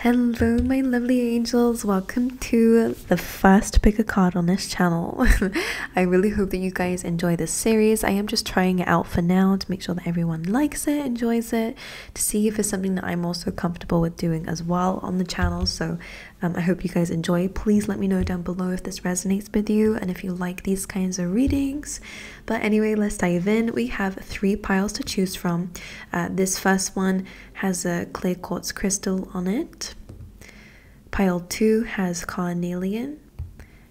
Hello my lovely angels, welcome to the first pick a card on this channel. I really hope that you guys enjoy this series. I am just trying it out for now to make sure that everyone likes it, enjoys it, to see if it's something that I'm also comfortable with doing as well on the channel. So I hope you guys enjoy. Please let me know down below if this resonates with you and if you like these kinds of readings. But anyway, let's dive in. We have 3 piles to choose from. This first one has a clear quartz crystal on it. Pile 2 has Carnelian,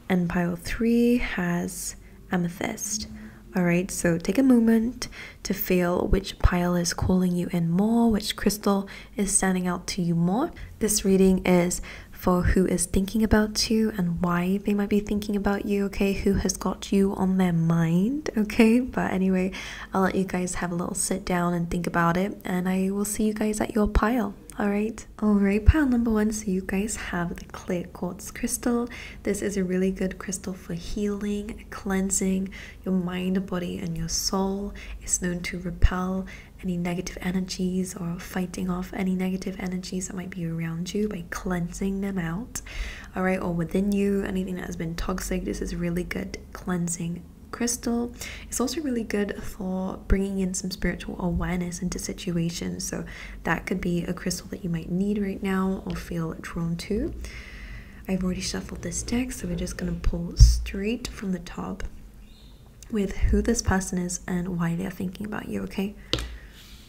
and pile 3 has Amethyst. Alright, so take a moment to feel which pile is calling you in more, which crystal is standing out to you more. This reading is for who is thinking about you and why they might be thinking about you, okay? Who has got you on their mind, okay? But anyway, I'll let you guys have a little sit down and think about it, and I will see you guys at your pile. Alright, pile number 1. So you guys have the clear quartz crystal. This is a really good crystal for healing, cleansing your mind, body, and your soul. It's known to repel any negative energies or fighting off any negative energies that might be around you by cleansing them out. Alright, or within you, anything that has been toxic. This is really good cleansing crystal. It's also really good for bringing in some spiritual awareness into situations, so that could be a crystal that you might need right now or feel drawn to. I've already shuffled this deck, so we're just going to pull straight from the top with who this person is and why they're thinking about you, okay?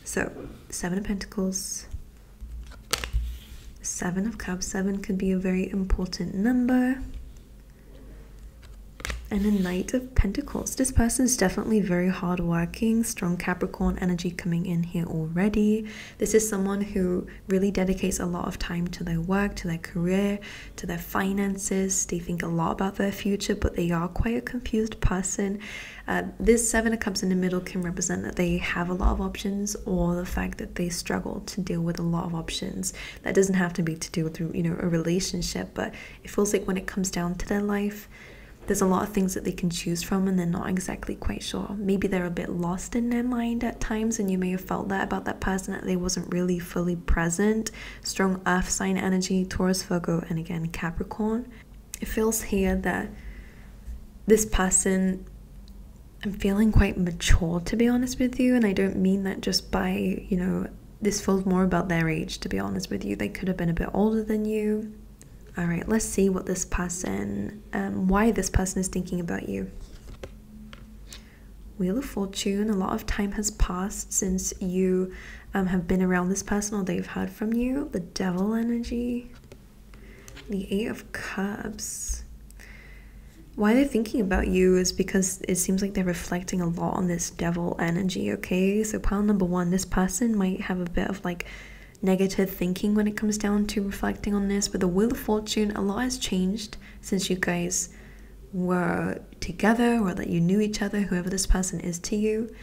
So 7 of Pentacles, 7 of Cups. 7 could be a very important number. And a Knight of Pentacles. This person is definitely very hardworking, strong Capricorn energy coming in here already. This is someone who really dedicates a lot of time to their work, to their career, to their finances. They think a lot about their future, but they are quite a confused person. This 7 of Cups in the middle can represent that they have a lot of options, or the fact that they struggle to deal with a lot of options. That doesn't have to be to do with, a relationship, but it feels like when it comes down to their life, there's a lot of things that they can choose from and they're not exactly quite sure. Maybe they're a bit lost in their mind at times, and you may have felt that about that person, that they wasn't really fully present. Strong earth sign energy, Taurus, Virgo, and again Capricorn. It feels here that this person, I'm feeling quite mature, to be honest with you, and I don't mean that just by, this feels more about their age, to be honest with you. They could have been a bit older than you. All right, let's see what this person, why this person is thinking about you. Wheel of Fortune. A lot of time has passed since you have been around this person or they've heard from you. The Devil energy. The 8 of Cups. Why they're thinking about you is because it seems like they're reflecting a lot on this Devil energy, okay? So pile number 1, this person might have a bit of like negative thinking when it comes down to reflecting on this. But the Wheel of Fortune, a lot has changed since you guys were together or that you knew each other, whoever this person is to you.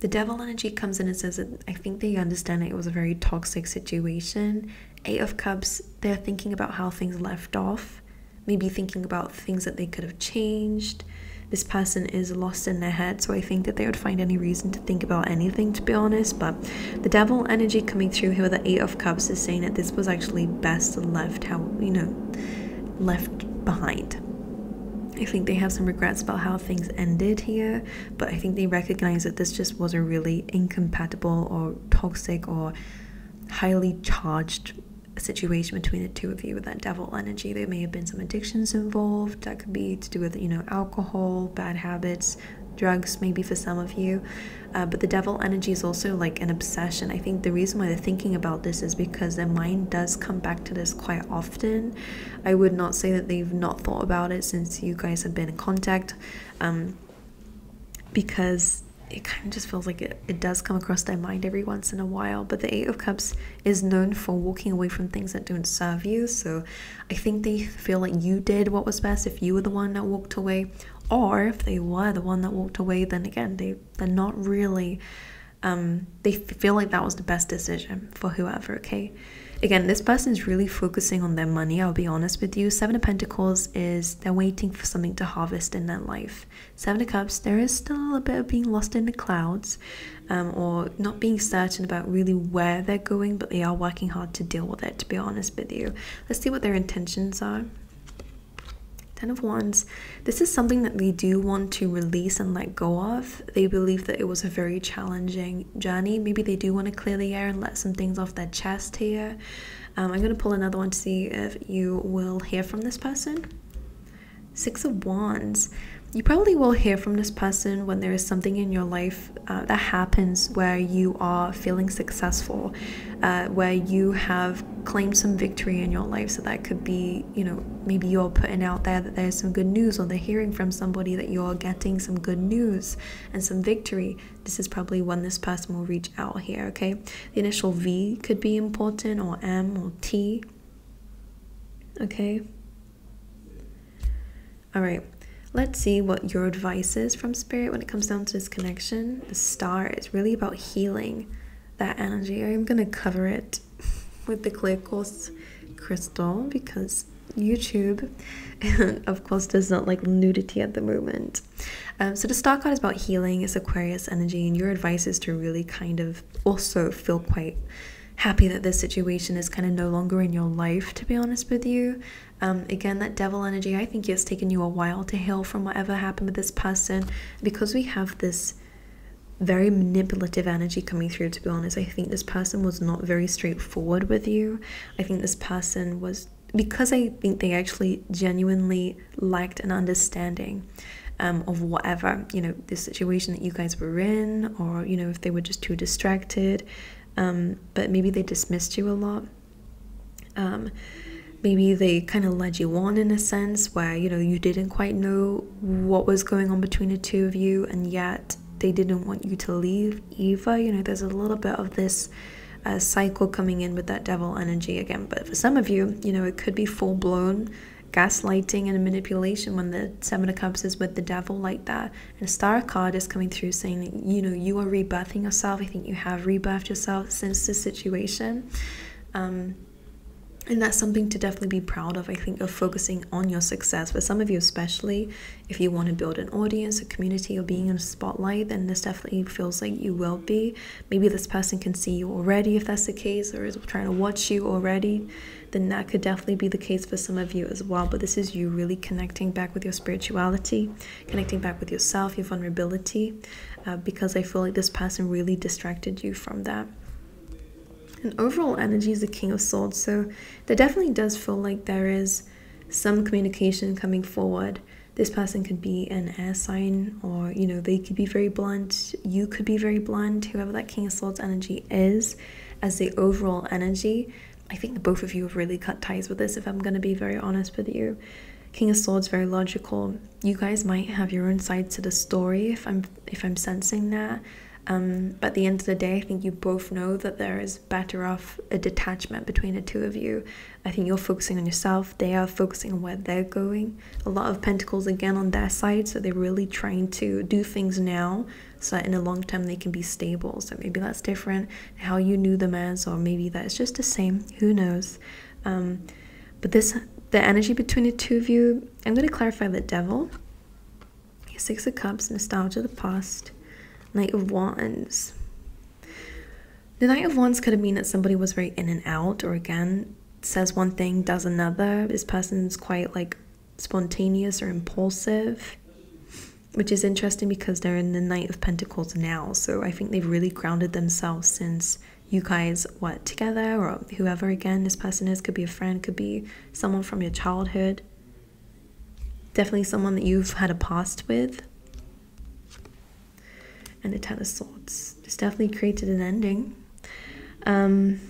The Devil energy comes in and says that I think they understand that it was a very toxic situation. 8 of Cups, they're thinking about how things left off, maybe thinking about things that they could have changed. This person is lost in their head, so I think that they would find any reason to think about anything, to be honest. But the Devil energy coming through here with the 8 of Cups is saying that this was actually best left left behind. I think they have some regrets about how things ended here, but I think they recognize that this just was a really incompatible or toxic or highly charged situation between the two of you with that Devil energy. There may have been some addictions involved. That could be to do with, alcohol, bad habits, drugs, maybe for some of you. But the Devil energy is also like an obsession. I think the reason why they're thinking about this is because their mind does come back to this quite often. I would not say that they've not thought about it since you guys have been in contact, because it kind of just feels like it does come across their mind every once in a while. But the 8 of Cups is known for walking away from things that don't serve you. So I think they feel like you did what was best if you were the one that walked away. Or if they were the one that walked away, then again, they're not really, they feel like that was the best decision for whoever, okay? Again, this person is really focusing on their money, I'll be honest with you. Seven of Pentacles is they're waiting for something to harvest in their life. Seven of Cups, there is still a bit of being lost in the clouds, or not being certain about really where they're going, but they are working hard to deal with it, to be honest with you. Let's see what their intentions are. Ten of Wands, this is something that they do want to release and let go of. They believe that it was a very challenging journey. Maybe they do want to clear the air and let some things off their chest here. I'm going to pull another one to see if you will hear from this person. Six of Wands. You probably will hear from this person when there is something in your life that happens where you are feeling successful, where you have claimed some victory in your life. So that could be, you know, maybe you're putting out there that there's some good news, or they're hearing from somebody that you're getting some good news and some victory. This is probably when this person will reach out here, okay? The initial V could be important, or M or T, okay? All right. Let's see what your advice is from Spirit when it comes down to this connection. The Star is really about healing that energy. I'm going to cover it with the clear quartz crystal because YouTube, of course, does not like nudity at the moment. So the Star card is about healing. It's Aquarius energy, and your advice is to really kind of also feel quite happy that this situation is kind of no longer in your life, to be honest with you. Again, that Devil energy, I think it's taken you a while to heal from whatever happened with this person, because we have this very manipulative energy coming through. To be honest, I think this person was not very straightforward with you. I think this person was, because I think they actually genuinely lacked an understanding of whatever, you know, the situation that you guys were in, or, you know, if they were just too distracted. But maybe they dismissed you a lot. Maybe they kind of led you on in a sense where, you know, you didn't quite know what was going on between the two of you, and yet they didn't want you to leave either. You know, there's a little bit of this cycle coming in with that Devil energy again. But for some of you, you know, it could be full-blown gaslighting and manipulation when the Seven of Cups is with the Devil like that. And a Star card is coming through saying that, you know, you are rebirthing yourself. I think you have rebirthed yourself since this situation. And that's something to definitely be proud of. I think of focusing on your success. For some of you especially, if you want to build an audience, a community, or being in a spotlight, then this definitely feels like you will be. Maybe this person can see you already if that's the case, or is trying to watch you already. Then that could definitely be the case for some of you as well. But this is you really connecting back with your spirituality, connecting back with yourself, your vulnerability, because I feel like this person really distracted you from that. And overall energy is the King of Swords, so there definitely does feel like there is some communication coming forward. This person could be an air sign, or, you know, they could be very blunt. You could be very blunt, whoever that King of Swords energy is. As the overall energy, I think the both of you have really cut ties with this, if I'm going to be very honest with you. King of Swords, very logical. You guys might have your own side to the story, if I'm sensing that. But at the end of the day, I think you both know that there is better off a detachment between the two of you. I think you're focusing on yourself. They are focusing on where they're going. A lot of Pentacles again on their side. So they're really trying to do things now so that in the long term they can be stable. So maybe that's different how you knew them as, or maybe that's just the same. Who knows? But the energy between the two of you, I'm going to clarify the Devil. Six of Cups, nostalgia of the past. Knight of Wands. The Knight of Wands could have mean that somebody was very in and out, or again, says one thing, does another. This person's quite like spontaneous or impulsive, which is interesting because they're in the Knight of Pentacles now. So I think they've really grounded themselves since you guys were together, or whoever again this person is. Could be a friend, could be someone from your childhood. Definitely someone that you've had a past with. And the Ten of Swords. This definitely created an ending. I'm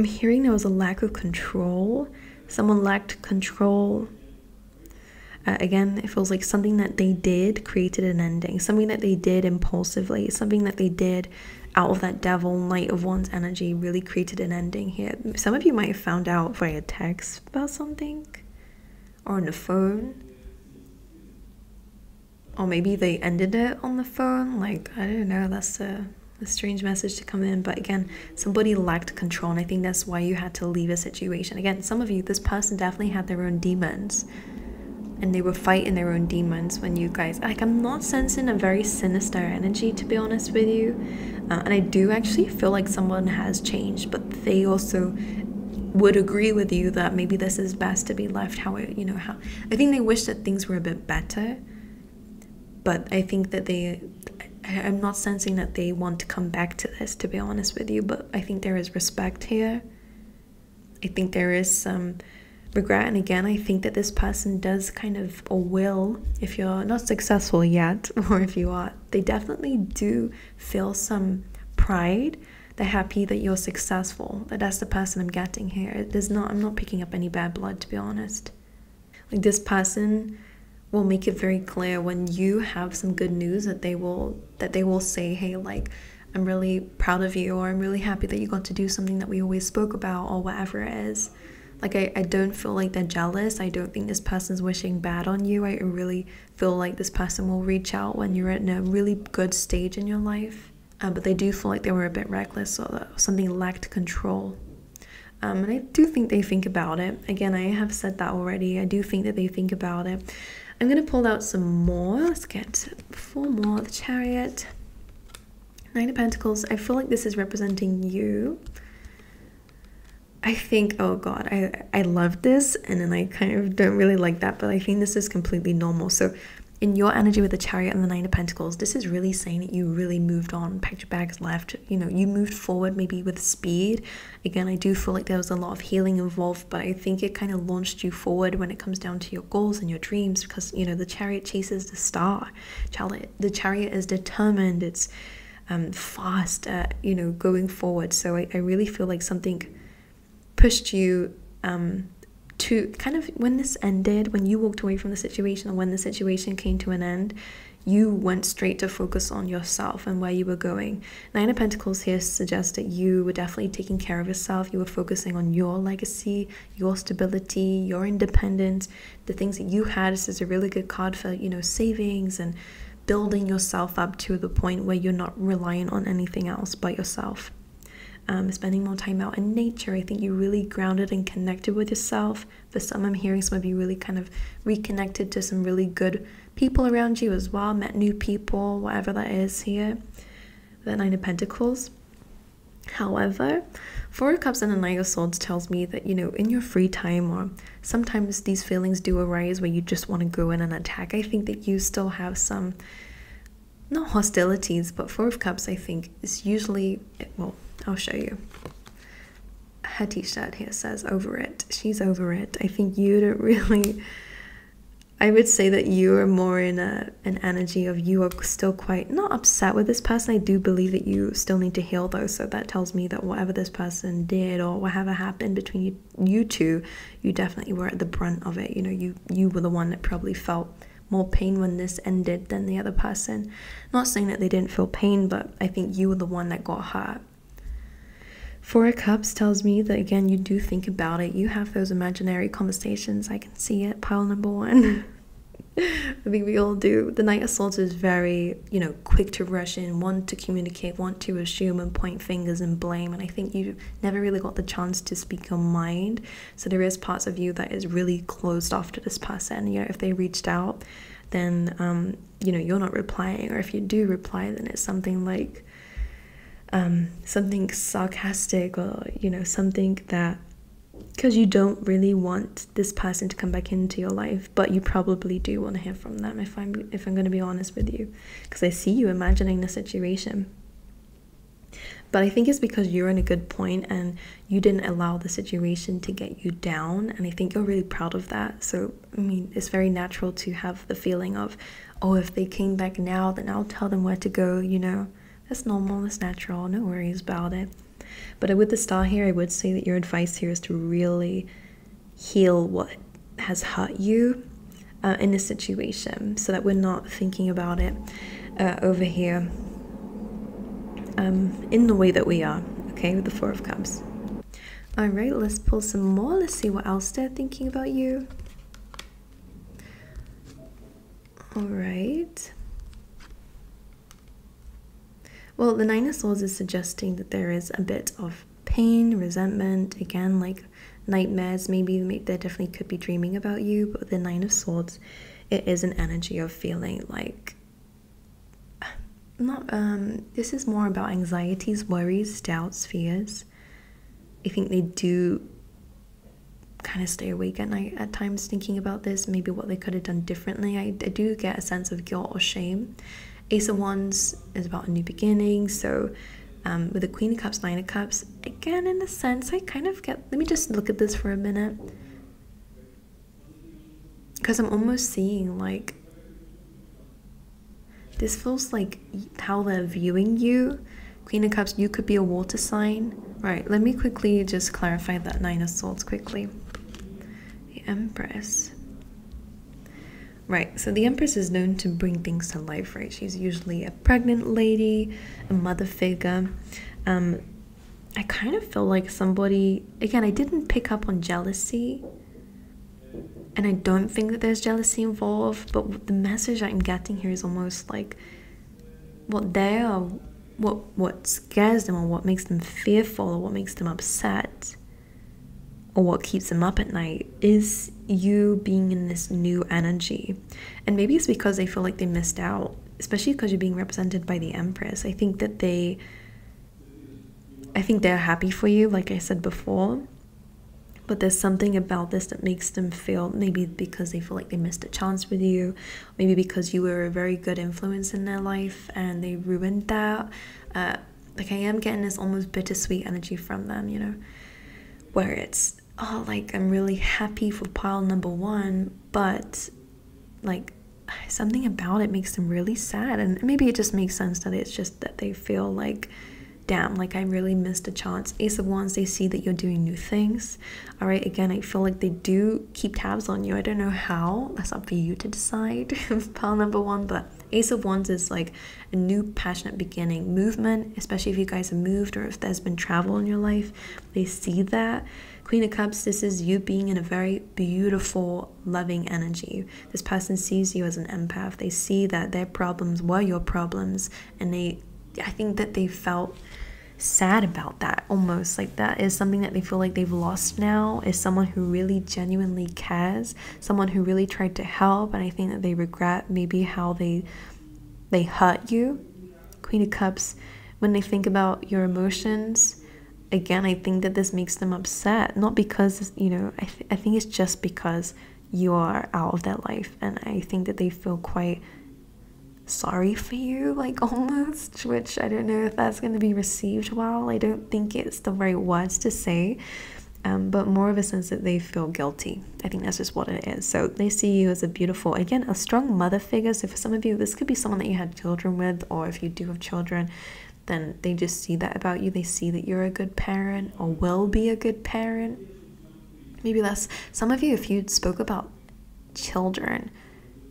hearing there was a lack of control. Someone lacked control. Again, it feels like something that they did created an ending. Something that they did impulsively. Something that they did out of that Devil, Knight of Wands energy really created an ending here. Some of you might have found out via text about something. Or on the phone. Or maybe they ended it on the phone. Like, I don't know, that's a a strange message to come in. But again, somebody lacked control, and I think that's why you had to leave a situation. Again, some of you, this person definitely had their own demons, and they were fighting their own demons when you guys, like, I'm not sensing a very sinister energy, to be honest with you. And I do actually feel like someone has changed, but they also would agree with you that maybe this is best to be left how it, how I think they wish that things were a bit better. But I think that I'm not sensing that they want to come back to this, to be honest with you. But I think there is respect here. I think there is some regret. And again, I think that this person does kind of, or will, if you're not successful yet, or if you are, they definitely do feel some pride. They're happy that you're successful. That's the person I'm getting here. I'm not picking up any bad blood, to be honest. Like, this person will make it very clear when you have some good news that they will say, hey, like, I'm really proud of you, or I'm really happy that you got to do something that we always spoke about, or whatever it is. Like, I don't feel like they're jealous. I don't think this person's wishing bad on you. I really feel like this person will reach out when you're in a really good stage in your life. But they do feel like they were a bit reckless, or something lacked control. And I do think they think about it. Again, I have said that already. I do think that they think about it. I'm going to pull out some more. Let's get 4 more. The Chariot, 9 of Pentacles. I feel like this is representing you. I think, oh God, I love this, and then I kind of don't really like that, but I think this is completely normal. So in your energy with the Chariot and the 9 of Pentacles, this is really saying that you really moved on, packed your bags, left. You moved forward, maybe with speed. Again, I do feel like there was a lot of healing involved, but I think it kind of launched you forward when it comes down to your goals and your dreams, because, the Chariot chases the star. The Chariot is determined. It's fast at, going forward. So I really feel like something pushed you to kind of, when this ended, when you walked away from the situation, or when the situation came to an end, you went straight to focus on yourself and where you were going. 9 of Pentacles here suggests that you were definitely taking care of yourself. You were focusing on your legacy, your stability, your independence, the things that you had. This is a really good card for, savings and building yourself up to the point where you're not relying on anything else but yourself. Spending more time out in nature. I think you really grounded and connected with yourself. For some, I'm hearing some of you really kind of reconnected to some really good people around you as well, met new people, whatever that is here. The 9 of Pentacles. However, 4 of Cups and the Knight of Swords tells me that, in your free time, or sometimes these feelings do arise where you just want to go in and attack. I think that you still have some, not hostilities, but 4 of Cups, I think, is usually, well, I'll show you. Her t-shirt here says over it. She's over it. I think you don't really, I would say that you are more in an energy of, you are still quite not upset with this person. I do believe that you still need to heal though. So that tells me that whatever this person did, or whatever happened between you two, you definitely were at the brunt of it. You were the one that probably felt more pain when this ended than the other person. Not saying that they didn't feel pain, but I think you were the one that got hurt. 4 of Cups tells me that, again, you do think about it. You have those imaginary conversations. I can see it. Pile number 1. I think we all do. The Knight of Swords is very, quick to rush in, want to communicate, want to assume and point fingers and blame. And I think you never really got the chance to speak your mind. So there is parts of you that is really closed off to this person. If they reached out, then, you're not replying. Or if you do reply, then it's something like, something sarcastic, or something that, because you don't really want this person to come back into your life, but you probably do want to hear from them, if I'm going to be honest with you, because I see you imagining the situation. But I think it's because you're in a good point and you didn't allow the situation to get you down, and I think you're really proud of that. So I mean, it's very natural to have the feeling of, oh, if they came back now, then I'll tell them where to go. That's normal, that's natural, no worries about it. But with the Star here, I would say that your advice here is to really heal what has hurt you in this situation, so that we're not thinking about it over here in the way that we are, okay, with the 4 of Cups. All right, let's pull some more. Let's see what else they're thinking about you. All right. Well, the Nine of Swords is suggesting that there is a bit of pain, resentment, again, like nightmares. Maybe they definitely could be dreaming about you, but with the Nine of Swords, it is an energy of feeling like not this is more about anxieties, worries, doubts, fears. I think they do kind of stay awake at night at times thinking about this, maybe what they could have done differently. I do get a sense of guilt or shame. Ace of Wands is about a new beginning, so with the Queen of Cups, Nine of Cups, again, in a sense, I kind of get, let me just look at this for a minute, because I'm almost seeing like, this feels like how they're viewing you. Queen of Cups, you could be a water sign. Right, let me quickly just clarify that Nine of Swords quickly. The Empress. Right, so the Empress is known to bring things to life, right? She's usually a pregnant lady, a mother figure. I kind of feel like somebody, again, I didn't pick up on jealousy, and I don't think that there's jealousy involved, but the message I'm getting here is almost like what they are, what scares them, or what makes them fearful, or what makes them upset, or what keeps them up at night is you being in this new energy. And maybe it's because they feel like they missed out, especially because you're being represented by the Empress. I think they're happy for you, like I said before, but there's something about this that makes them feel, maybe because they feel like they missed a chance with you, maybe because you were a very good influence in their life and they ruined that. Like I am getting this almost bittersweet energy from them, you know, where it's, oh, like I'm really happy for pile number one, but like something about it makes them really sad. And maybe it just makes sense that it's just that they feel like, damn, like I really missed a chance. Ace of Wands, they see that you're doing new things. All right, again, I feel like they do keep tabs on you. I don't know how, that's up for you to decide. Pile number one, but Ace of Wands is like a new passionate beginning, movement, especially if you guys have moved or if there's been travel in your life. They see that. Queen of Cups, this is you being in a very beautiful, loving energy. This person sees you as an empath. They see that their problems were your problems, and I think that they felt sad about that, almost like that is something that they feel like they've lost now, is someone who really genuinely cares, someone who really tried to help. And I think that they regret maybe how they hurt you. Queen of Cups, when they think about your emotions, again, I think that this makes them upset, not because, you know, I think it's just because you are out of their life, and I think that they feel quite sorry for you, like almost, which I don't know if that's going to be received well. I don't think it's the right words to say, but more of a sense that they feel guilty. I think that's just what it is. So they see you as a beautiful, again, a strong mother figure. So for some of you, this could be someone that you had children with, or if you do have children, then they just see that about you. They see that you're a good parent or will be a good parent. Maybe that's some of you, if you spoke about children,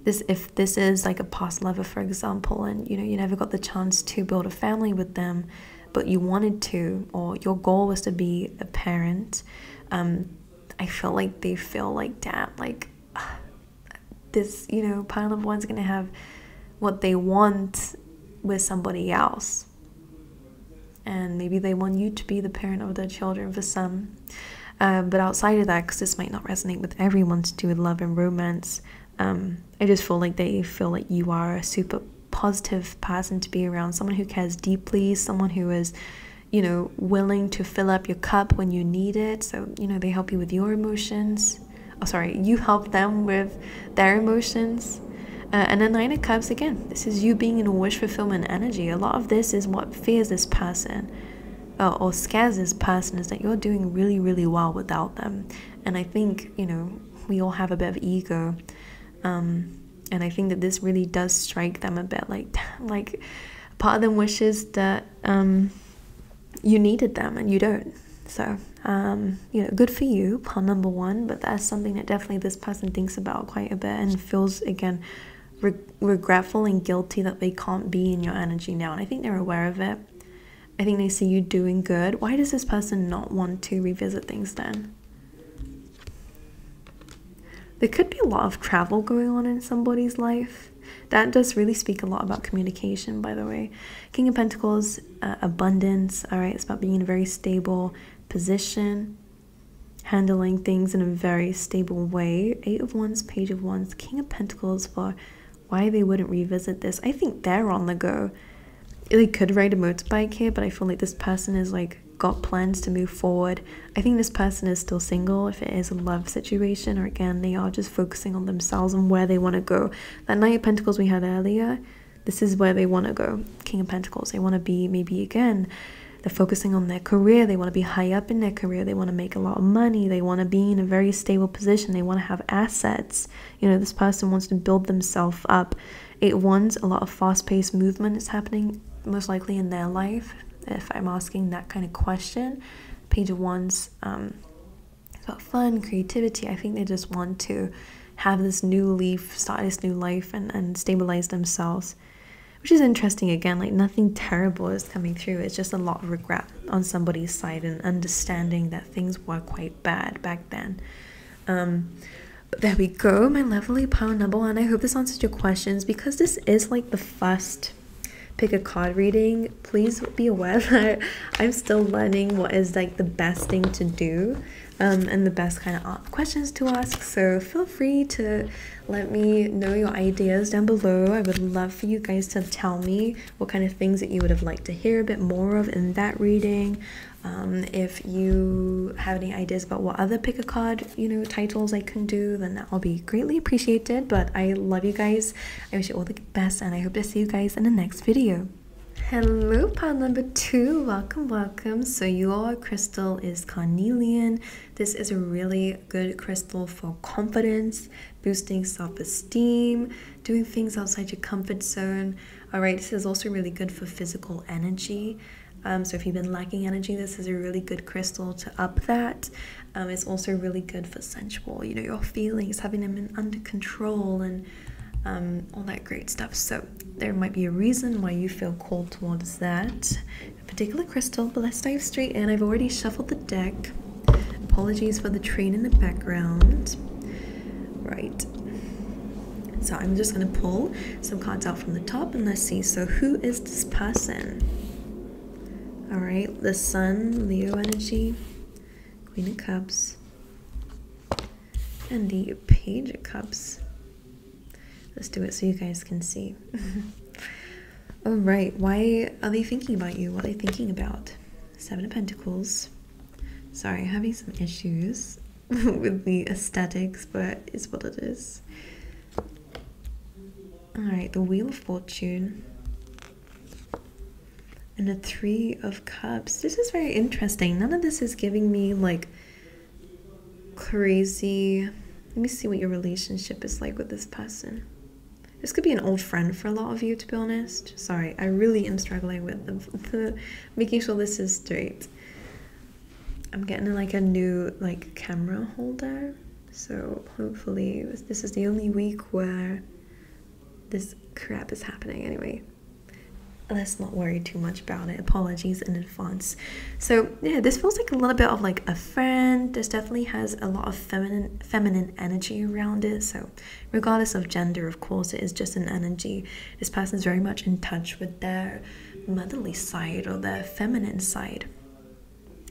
if this is like a past lover, for example, and you know you never got the chance to build a family with them, but you wanted to, or your goal was to be a parent, I feel like they feel like, damn, like this, you know, pile of one's gonna have what they want with somebody else, and maybe they want you to be the parent of their children for some, but outside of that, because this might not resonate with everyone to do with love and romance, I just feel like they feel like you are a super positive person to be around, someone who cares deeply, someone who is, you know, willing to fill up your cup when you need it. So, you know, they help you with your emotions. Oh, sorry, you help them with their emotions. And then Nine of Cups, again, this is you being in a wish fulfillment energy. A lot of this is what fears this person or scares this person, is that you're doing really, really well without them. And I think, you know, we all have a bit of ego. And I think that this really does strike them a bit, like part of them wishes that you needed them and you don't. So you know, good for you, pun number one, but that's something that definitely this person thinks about quite a bit and feels, again, regretful and guilty that they can't be in your energy now. And I think they're aware of it. I think they see you doing good. Why does this person not want to revisit things then? There could be a lot of travel going on in somebody's life. That does really speak a lot about communication, by the way. King of Pentacles, abundance. All right, it's about being in a very stable position, handling things in a very stable way. 8 of Wands, Page of Wands, King of Pentacles, for why they wouldn't revisit this. I think they're on the go. They could ride a motorbike here, but I feel like this person is like got plans to move forward. I think this person is still single if it is a love situation, or again, they are just focusing on themselves and where they want to go. That Knight of Pentacles we had earlier, this is where they want to go. King of Pentacles, they want to be, maybe again, they're focusing on their career. They want to be high up in their career. They want to make a lot of money. They want to be in a very stable position. They want to have assets. You know, this person wants to build themselves up. 8 of Wands, a lot of fast-paced movement is happening, most likely in their life, if I'm asking that kind of question. Page of Wands, it's about fun, creativity. I think they just want to have this new leaf, start this new life, and stabilize themselves, which is interesting. Again, like nothing terrible is coming through. It's just a lot of regret on somebody's side and understanding that things were quite bad back then. But there we go, my lovely power number 1. I hope this answers your questions. Because this is like the first pick a card reading, please be aware that I'm still learning what is like the best thing to do, and the best kind of questions to ask. So feel free to let me know your ideas down below. I would love for you guys to tell me what kind of things that you would have liked to hear a bit more of in that reading. If you have any ideas about what other pick a card, you know, titles I can do, then that will be greatly appreciated. But I love you guys. I wish you all the best, and I hope to see you guys in the next video. Hello, pile number 2. Welcome. So your crystal is Carnelian. This is a really good crystal for confidence, boosting self-esteem, doing things outside your comfort zone. All right, this is also really good for physical energy. So if you've been lacking energy, this is a really good crystal to up that. It's also really good for sensual, you know, your feelings, having them under control, and all that great stuff. So there might be a reason why you feel called towards that particular crystal. But let's dive straight in. I've already shuffled the deck. Apologies for the train in the background. Right. So I'm just going to pull some cards out from the top, and let's see. So who is this person? All right, the Sun, Leo energy, Queen of Cups, and the Page of Cups. Let's do it so you guys can see. All right, why are they thinking about you? What are they thinking about? 7 of Pentacles. Sorry, I'm having some issues with the aesthetics, but it's what it is. All right, the Wheel of Fortune. And the 3 of Cups. This is very interesting. None of this is giving me like crazy. Let me see what your relationship is like with this person. This could be an old friend for a lot of you, to be honest. Sorry, I really am struggling with making sure this is straight. I'm getting like a new like camera holder. So hopefully this is the only week where this crap is happening anyway. Let's not worry too much about it. Apologies in advance. So yeah, this feels like a little bit of like a friend. This definitely has a lot of feminine energy around it. So regardless of gender, of course, it is just an energy. This person is very much in touch with their motherly side or their feminine side.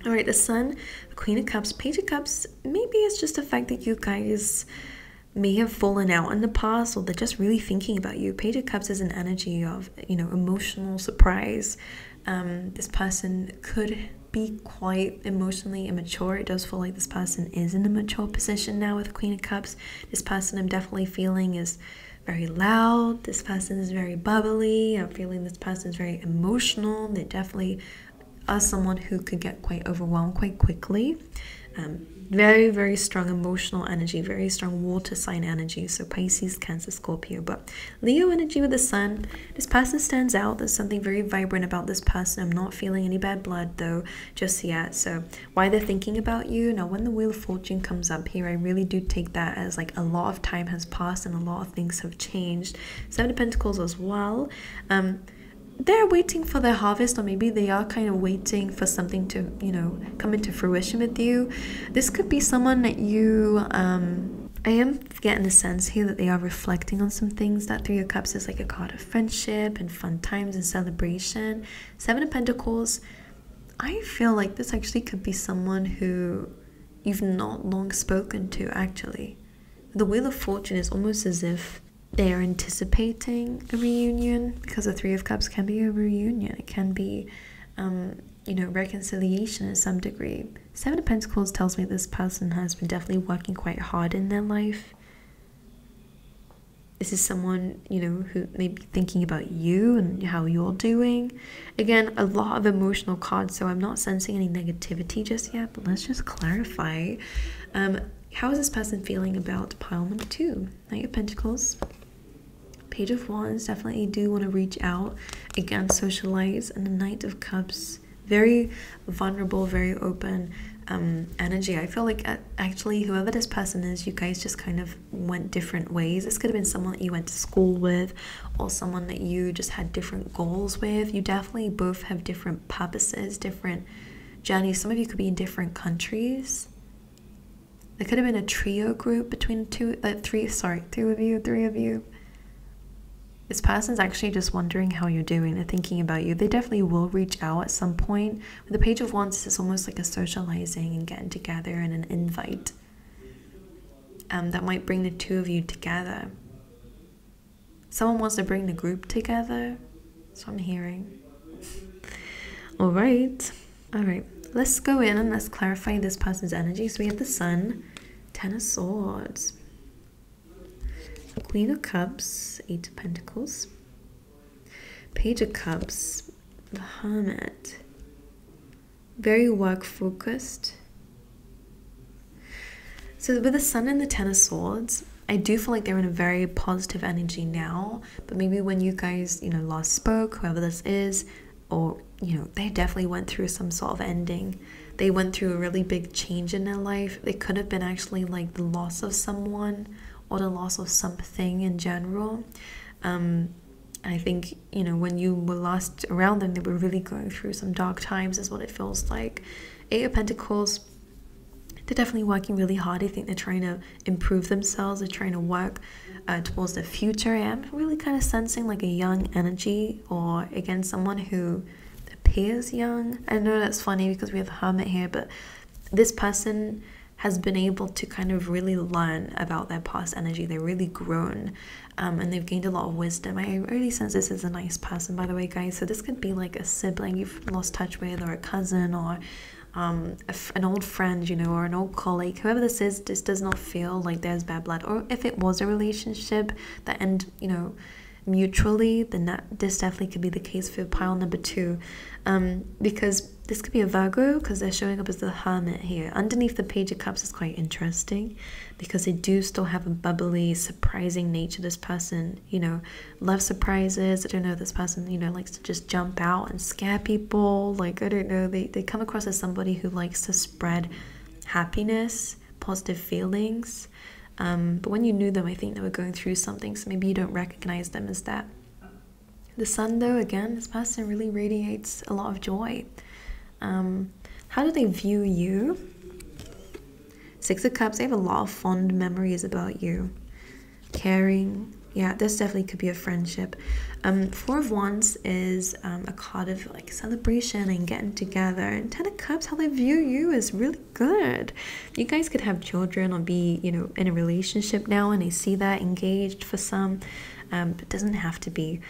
All right, the Sun, the Queen of Cups, Page of Cups. Maybe it's just the fact that you guys may have fallen out in the past, or they're just really thinking about you. Page of Cups is an energy of, you know, emotional surprise. This person could be quite emotionally immature. It does feel like this person is in a mature position now with Queen of Cups. This person I'm definitely feeling is very loud. This person is very bubbly. I'm feeling this person is very emotional. They definitely are someone who could get quite overwhelmed quite quickly. Very, very strong emotional energy, very strong water sign energy. So Pisces, Cancer, Scorpio. But Leo energy with the Sun. This person stands out. There's something very vibrant about this person. I'm not feeling any bad blood though just yet. So why they're thinking about you. Now when the Wheel of Fortune comes up here, I really do take that as like a lot of time has passed and a lot of things have changed. 7 of Pentacles as well. They're waiting for their harvest, or maybe they are kind of waiting for something to, you know, come into fruition with you. This could be someone that you I am getting a sense here that they are reflecting on some things. That Three of Cups is like a card of friendship and fun times and celebration. Seven of Pentacles, I feel like this actually could be someone who you've not long spoken to, actually. The Wheel of Fortune is almost as if they are anticipating a reunion, because the Three of Cups can be a reunion. It can be, you know, reconciliation in some degree. Seven of Pentacles tells me this person has been definitely working quite hard in their life. This is someone, you know, who may be thinking about you and how you're doing. Again, a lot of emotional cards, so I'm not sensing any negativity just yet, but let's just clarify. How is this person feeling about pile number 2? Knight of Pentacles. Page of Wands, definitely do want to reach out. Again, socialize. And the Knight of Cups, very vulnerable, very open energy. I feel like actually whoever this person is, you guys just kind of went different ways. This could have been someone that you went to school with, or someone that you just had different goals with. You definitely both have different purposes, different journeys. Some of you could be in different countries. There could have been a trio group between three of you. This person's actually just wondering how you're doing. They're thinking about you. They definitely will reach out at some point. With the Page of Wands, it's almost like a socializing and getting together and an invite. That might bring the two of you together. Someone wants to bring the group together. That's what I'm hearing. All right. Let's go in and let's clarify this person's energy. So we have the Sun, Ten of Swords, Queen of Cups, Eight of Pentacles, Page of Cups, the Hermit, very work focused. So with the Sun and the Ten of Swords, I do feel like they're in a very positive energy now, but maybe when you guys, you know, last spoke, whoever this is, or, you know, they definitely went through some sort of ending. They went through a really big change in their life. They could have been actually like the loss of someone, or the loss of something in general. I think, you know, when you were last around them, they were really going through some dark times, is what it feels like. Eight of Pentacles, they're definitely working really hard. I think they're trying to improve themselves. They're trying to work towards their future. I'm really kind of sensing like a young energy, or again, someone who appears young. I know that's funny because we have the Hermit here, but this person has been able to kind of really learn about their past energy. They're really grown, and they've gained a lot of wisdom. I really sense this is a nice person, by the way, guys. So this could be like a sibling you've lost touch with, or a cousin, or an old friend, you know, or an old colleague. Whoever this is, this does not feel like there's bad blood. Or if it was a relationship that ended, you know, mutually, then this definitely could be the case for pile number 2, because this could be a Virgo, because they're showing up as the Hermit here. Underneath the Page of Cups is quite interesting, because they do still have a bubbly, surprising nature. This person, you know, loves surprises. I don't know, this person, you know, likes to just jump out and scare people. Like, I don't know, they come across as somebody who likes to spread happiness, positive feelings. But when you knew them, I think they were going through something, so maybe you don't recognize them as that. The Sun, though, again, this person really radiates a lot of joy. How do they view you? Six of Cups, they have a lot of fond memories about you. Caring. Yeah, this definitely could be a friendship. Four of Wands is a card of like celebration and getting together. And Ten of Cups, how they view you is really good. You guys could have children or be, you know, in a relationship now, and they see that, engaged for some. But it doesn't have to be.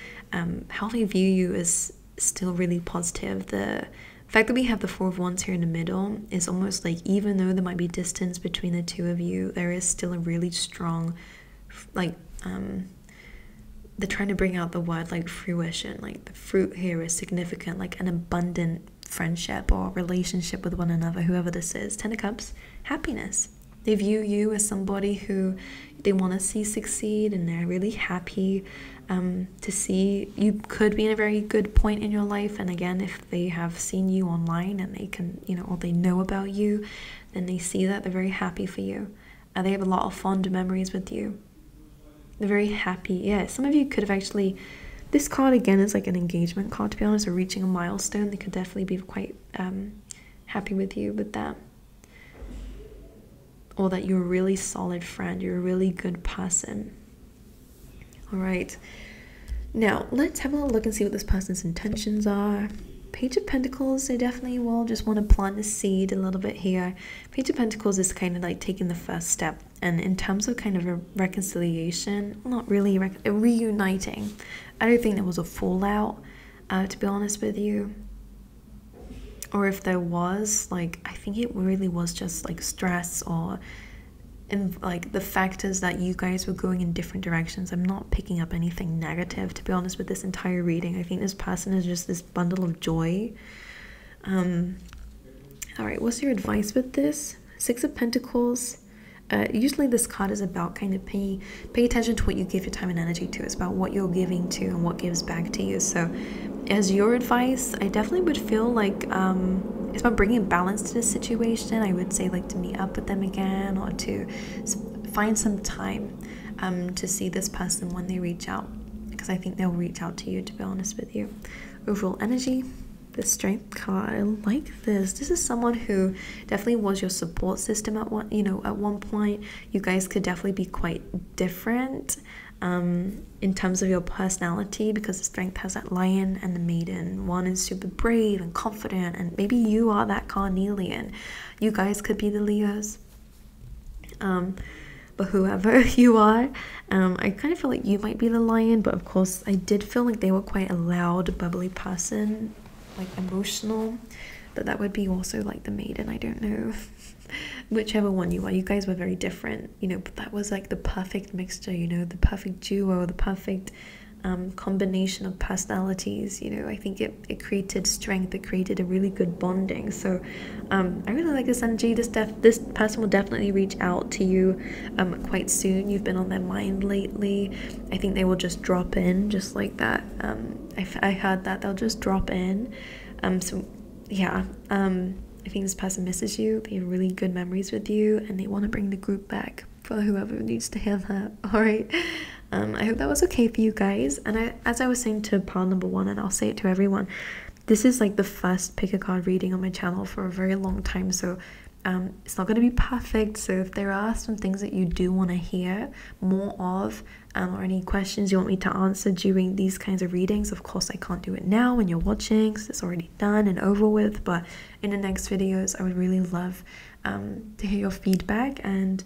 How they view you is still really positive. The fact that we have the Four of Wands here in the middle is almost like, even though there might be distance between the two of you, there is still a really strong, like, they're trying to bring out the word like fruition. Like the fruit here is significant, like an abundant friendship or relationship with one another, whoever this is. Ten of Cups, happiness. They view you as somebody who they want to see succeed, and they're really happy to see you could be in a very good point in your life. And again, if they have seen you online and they can, you know, or they know about you, then they see that, they're very happy for you. They have a lot of fond memories with you. They're very happy. Yeah, some of you could have actually, this card again is like an engagement card, to be honest, or reaching a milestone. They could definitely be quite happy with you with that. or that you're a really solid friend, you're a really good person. All right, now let's have a look and see what this person's intentions are. Page of Pentacles, they definitely will just want to plant a seed a little bit here. Page of Pentacles is kind of like taking the first step, and in terms of kind of a reconciliation, not really reuniting. I don't think there was a fallout, to be honest with you. Or if there was, like, I think it really was just like stress, or in like the factors that you guys were going in different directions. I'm not picking up anything negative, to be honest, with this entire reading. I think this person is just this bundle of joy. All right, what's your advice with this? Six of Pentacles. Usually this card is about kind of pay attention to what you give your time and energy to. It's about what you're giving to and what gives back to you. So as your advice, I definitely would feel like it's about bringing balance to this situation. I would say like to meet up with them again, or to find some time to see this person when they reach out, because I think they'll reach out to you, to be honest with you. Overall energy, the Strength card, I like this. This is someone who definitely was your support system at one point. You guys could definitely be quite different in terms of your personality, because the Strength has that Lion and the Maiden. One is super brave and confident, and maybe you are that Carnelian. You guys could be the Leos. But whoever you are, I kind of feel like you might be the Lion, but of course I did feel like they were quite a loud, bubbly person, like emotional, but that would be also like the Maiden. I don't know. Whichever one you are, you guys were very different, but that was like the perfect mixture, the perfect duo, the perfect combination of personalities. I think it created strength, it created a really good bonding. So I really like this energy. This person will definitely reach out to you quite soon. You've been on their mind lately. I think they will just drop in just like that. I heard that they'll just drop in. So yeah, I think this person misses you. They have really good memories with you, and they want to bring the group back for whoever needs to hear that. All right. I hope that was okay for you guys. And as I was saying to pile number one, and I'll say it to everyone, this is like the first pick a card reading on my channel for a very long time, so it's not going to be perfect. So if there are some things that you do want to hear more of, or any questions you want me to answer during these kinds of readings, of course I can't do it now when you're watching, because it's already done and over with, but in the next videos I would really love to hear your feedback. And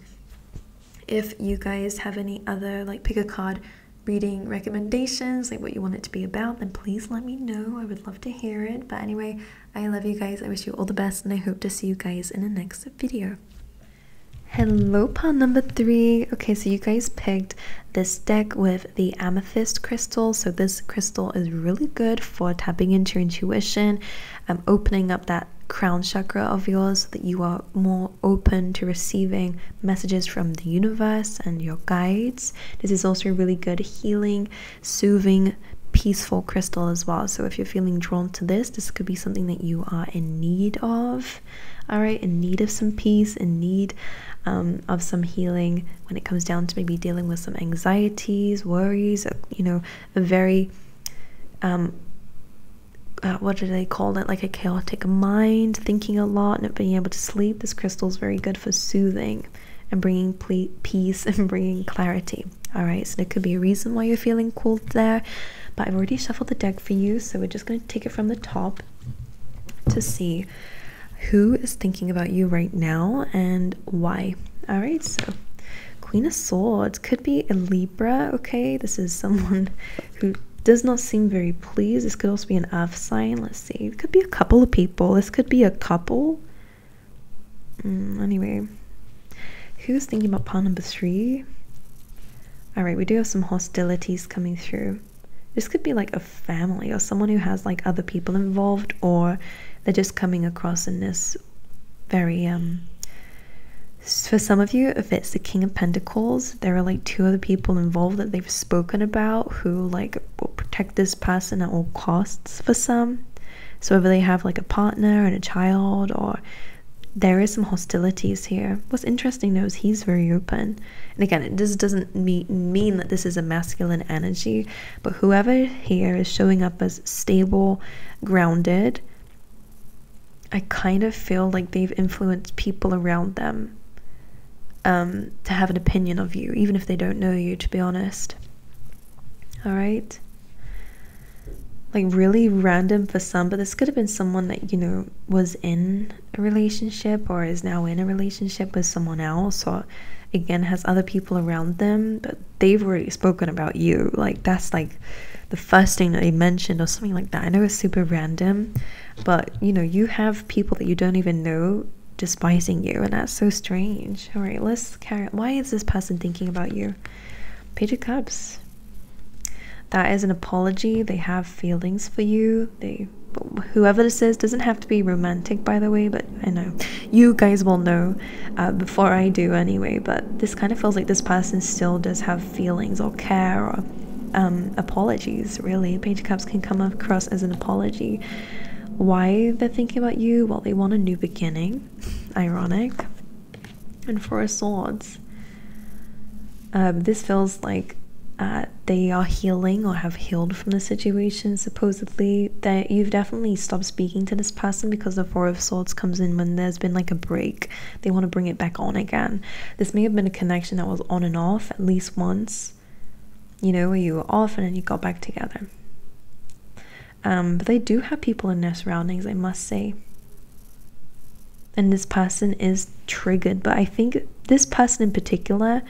if you guys have any other like pick a card reading recommendations, like what you want it to be about, then please let me know. I would love to hear it. But anyway, I love you guys. I wish you all the best, and I hope to see you guys in the next video. Hello, pile number 3. Okay, so you guys picked this deck with the Amethyst crystal. So this crystal is really good for tapping into your intuition, opening up that crown chakra of yours, so that you are more open to receiving messages from the universe and your guides. This is also a really good healing, soothing, peaceful crystal as well. So if you're feeling drawn to this could be something that you are in need of. All right, in need of some peace, in need of some healing when it comes down to maybe dealing with some anxieties, worries, a very what do they call it, like a chaotic mind, thinking a lot, not being able to sleep. This crystal is very good for soothing and bringing peace and bringing clarity. All right, so there could be a reason why you're feeling cold there, but I've already shuffled the deck for you, so we're just going to take it from the top to see who is thinking about you right now and why. All right, so Queen of Swords could be a Libra. Okay, this is someone who does not seem very pleased. This could also be an earth sign. Let's see, it could be a couple of people. This could be a couple. Anyway, who's thinking about pile number 3? All right, we do have some hostilities coming through. This could be like a family or someone who has like other people involved, or they're just coming across in this very for some of you, if it's the King of Pentacles, there are like 2 other people involved that they've spoken about who like will protect this person at all costs for some. So whether they have like a partner and a child, or there is some hostilities here. What's interesting though is he's very open. And again, this doesn't mean that this is a masculine energy, but whoever here is showing up as stable, grounded, I kind of feel like they've influenced people around them to have an opinion of you, even if they don't know you, to be honest. All right, like really random for some, but this could have been someone that, you know, was in a relationship or is now in a relationship with someone else, or again has other people around them, but they've already spoken about you. Like that's like the first thing that they mentioned or something like that. I know it's super random, but you know, you have people that you don't even know despising you, and that's so strange. All right, let's carry on. Why is this person thinking about you? Page of Cups. That is an apology. They have feelings for you. Whoever this is, doesn't have to be romantic, by the way, but I know you guys will know before I do anyway. But this kind of feels like this person still does have feelings or care or apologies, really. Page of Cups can come across as an apology. Why they're thinking about you? Well, they want a new beginning. Ironic. And Four of Swords. This feels like they are healing or have healed from the situation, supposedly. That you've definitely stopped speaking to this person because the Four of Swords comes in when there's been like a break. They want to bring it back on again. This may have been a connection that was on and off at least once, you know, where you were off and then you got back together. But they do have people in their surroundings, I must say. And this person is triggered, but I think this person in particular,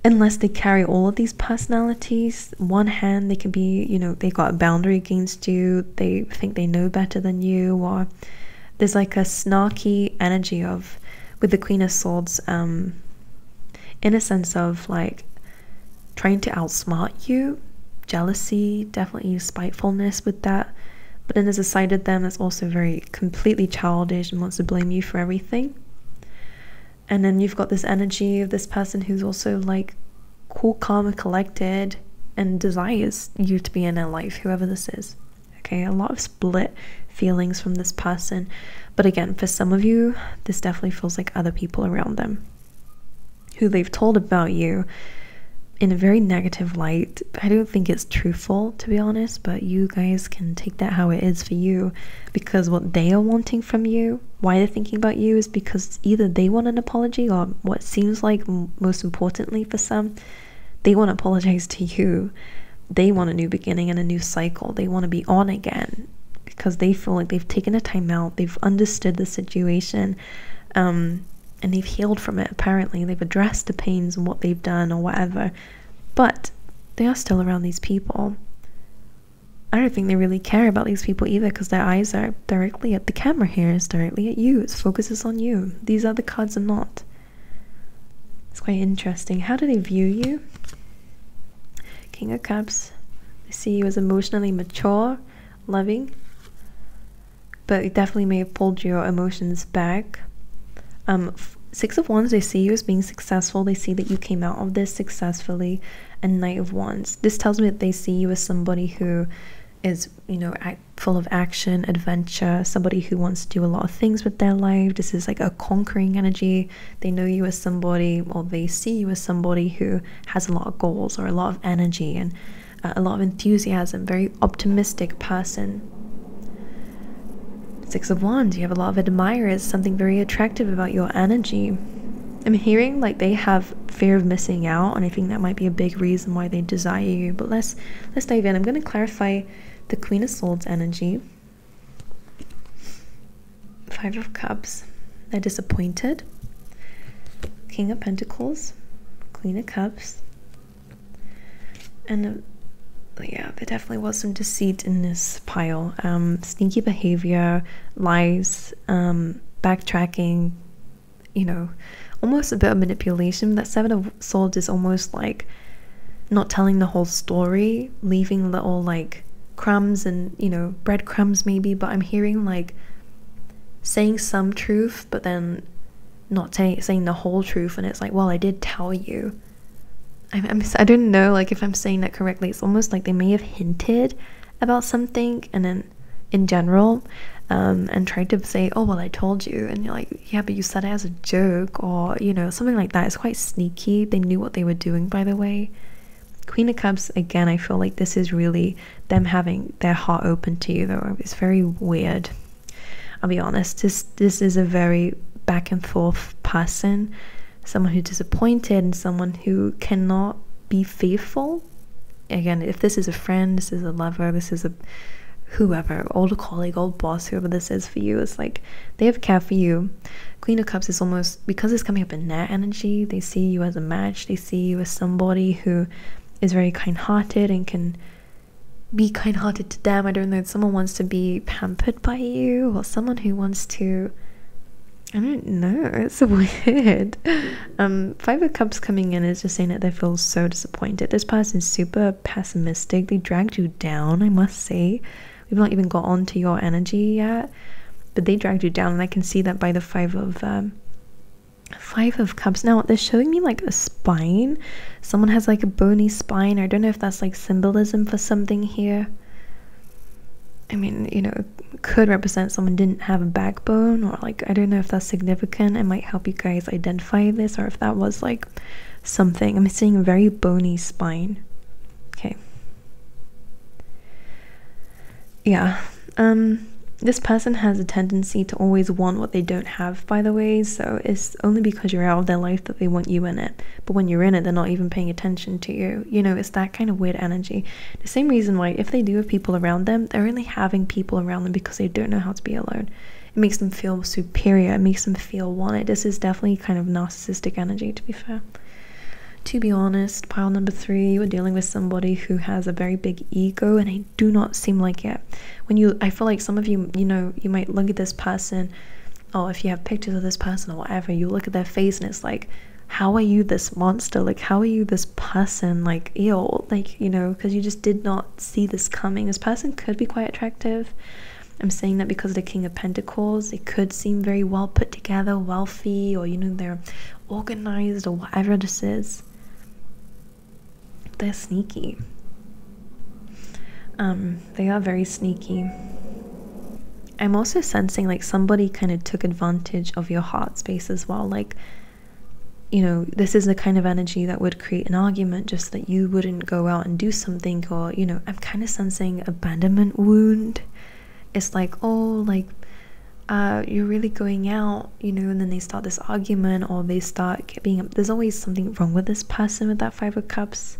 unless they carry all of these personalities, one hand they can be, you know, they got a boundary against you, they think they know better than you, or there's like a snarky energy of, with the Queen of Swords, in a sense of like trying to outsmart you, jealousy, definitely spitefulness with that. But then there's a side of them that's also very completely childish and wants to blame you for everything. And then you've got this energy of this person who's also like cool, calm, and collected and desires you to be in their life, whoever this is. Okay, a lot of split feelings from this person. But again, for some of you, this definitely feels like other people around them who they've told about you in a very negative light. I don't think it's truthful, to be honest, but you guys can take that how it is for you, because what they are wanting from you, why they're thinking about you, is because either they want an apology, or what seems like most importantly for some, they want to apologize to you. They want a new beginning and a new cycle. They want to be on again because they feel like they've taken a time out, they've understood the situation, and they've healed from it. Apparently they've addressed the pains and what they've done or whatever, but they are still around these people. I don't think they really care about these people either, because their eyes are directly at the camera here. It's directly at you. It focuses on you. These other cards are not. It's quite interesting. How do they view you? King of Cups. They see you as emotionally mature, loving, but it definitely may have pulled your emotions back. Six of Wands, they see you as being successful. They see that you came out of this successfully. And Knight of Wands, this tells me that they see you as somebody who is, you know, full of action, adventure, somebody who wants to do a lot of things with their life. This is like a conquering energy. They know you as somebody, or they see you as somebody who has a lot of goals or a lot of energy and a lot of enthusiasm, very optimistic person. Six of Wands, you have a lot of admirers, something very attractive about your energy. I'm hearing like they have fear of missing out, and I think that might be a big reason why they desire you. But let's dive in. I'm going to clarify the Queen of Swords energy. Five of Cups, they're disappointed. King of Pentacles, Queen of Cups, and yeah, there definitely was some deceit in this pile. Sneaky behavior, lies, backtracking, you know, almost a bit of manipulation. That Seven of Swords is almost like not telling the whole story, leaving little like crumbs and, you know, breadcrumbs maybe, but I'm hearing like saying some truth, but then not saying the whole truth, and it's like, well, I did tell you. I don't know, like, if I'm saying that correctly. It's almost like they may have hinted about something, and then in general, and tried to say, oh, well, I told you, and you're like, yeah, but you said it as a joke, or, you know, something like that. It's quite sneaky. They knew what they were doing, by the way. Queen of Cups, again, I feel like this is really them having their heart open to you, though. It's very weird. I'll be honest, this is a very back and forth person. someone who's disappointed, and someone who cannot be faithful. Again, if this is a friend, this is a lover, this is a whoever, old colleague, old boss, whoever this is for you, it's like they have care for you. Queen of Cups is almost, because it's coming up in their energy, they see you as a match. They see you as somebody who is very kind-hearted and can be kind-hearted to them. I don't know, someone wants to be pampered by you, or someone who wants to, I don't know, it's weird. Five of Cups coming in is just saying that they feel so disappointed. This person's super pessimistic. They dragged you down, I must say. We've not even got onto your energy yet, but they dragged you down, and I can see that by the Five of Cups. Now they're showing me like a spine. Someone has like a bony spine. I don't know if that's like symbolism for something here. I mean, you know, it could represent someone didn't have a backbone, or like, I don't know if that's significant. It might help you guys identify this, or if that was like something. I'm seeing a very bony spine. Okay. Yeah. This person has a tendency to always want what they don't have, by the way, so it's only because you're out of their life that they want you in it. But when you're in it, they're not even paying attention to you. You know, it's that kind of weird energy. The same reason why if they do have people around them, they're only having people around them because they don't know how to be alone. It makes them feel superior. It makes them feel wanted. This is definitely kind of narcissistic energy, to be fair. To be honest, pile number 3, you are dealing with somebody who has a very big ego, and I do not seem like it. I feel like some of you, you know, you might look at this person, or if you have pictures of this person or whatever, you look at their face and it's like, how are you this monster? Like, how are you this person? Like, ew, like, you know, because you just did not see this coming. This person could be quite attractive. I'm saying that because of the King of Pentacles. They could seem very well put together, wealthy, or, you know, they're organized, or whatever this is. They're sneaky. They are very sneaky. I'm also sensing like somebody kind of took advantage of your heart space as well. Like, you know, this is the kind of energy that would create an argument just that you wouldn't go out and do something, or, you know, I'm kind of sensing abandonment wound. It's like, oh, like, you're really going out, you know, and then they start this argument, or they start being, there's always something wrong with this person with that Five of Cups.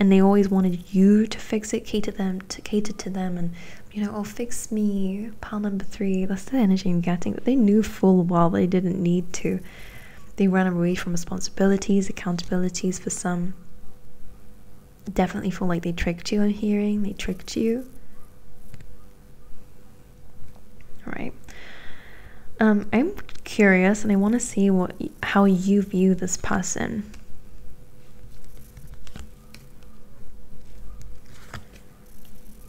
And they always wanted you to fix it, cater to them, and, you know, oh, fix me, pile number 3. That's the energy I'm getting. But they knew full well they didn't need to. They ran away from responsibilities, accountabilities for some. Definitely feel like they tricked you on hearing. They tricked you. All right. I'm curious, and I want to see how you view this person.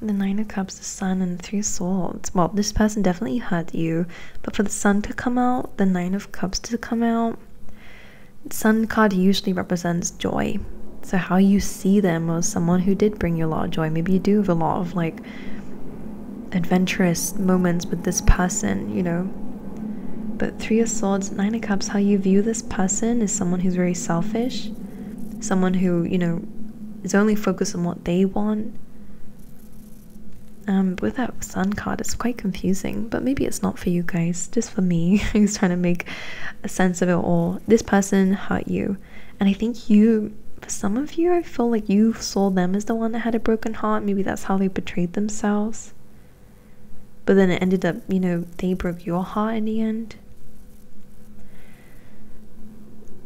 The Nine of Cups, the Sun, and the Three of Swords. Well, this person definitely hurt you, but for the Sun to come out, the Nine of Cups to come out, the Sun card usually represents joy. So how you see them as someone who did bring you a lot of joy. Maybe you do have a lot of like adventurous moments with this person, you know. But Three of Swords, Nine of Cups, how you view this person is someone who's very selfish, someone who, you know, is only focused on what they want. With that Sun card, it's quite confusing, but maybe it's not for you guys, just for me who's trying to make a sense of it all. This person hurt you, and I think you, for some of you, I feel like you saw them as the one that had a broken heart. Maybe that's how they portrayed themselves, but then it ended up, you know, they broke your heart in the end.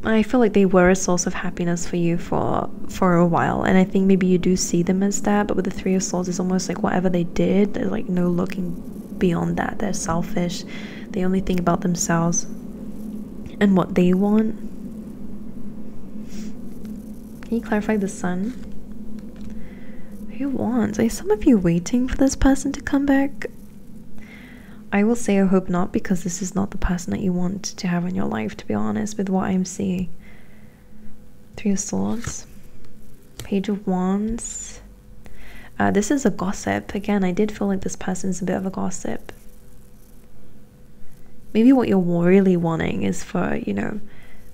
I feel like they were a source of happiness for you for a while, and I think maybe you do see them as that. But with the Three of Swords, it's almost like whatever they did, there's like no looking beyond that. They're selfish. They only think about themselves and what they want. Can you clarify the Sun? Who wants? Are some of you waiting for this person to come back? I will say I hope not, because this is not the person that you want to have in your life, to be honest, with what I'm seeing. Three of Swords. Page of Wands. This is a gossip. Again, I did feel like this person's a bit of a gossip. Maybe what you're really wanting is for, you know,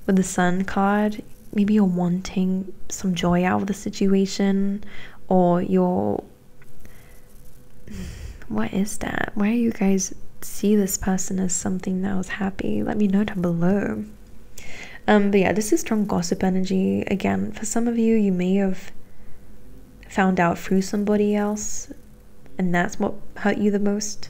with the Sun card, maybe you're wanting some joy out of the situation, or you're... What is that? Why are you guys see this person as something that was happy? Let me know down below. But yeah, this is strong gossip energy. Again, for some of you, you may have found out through somebody else, and that's what hurt you the most.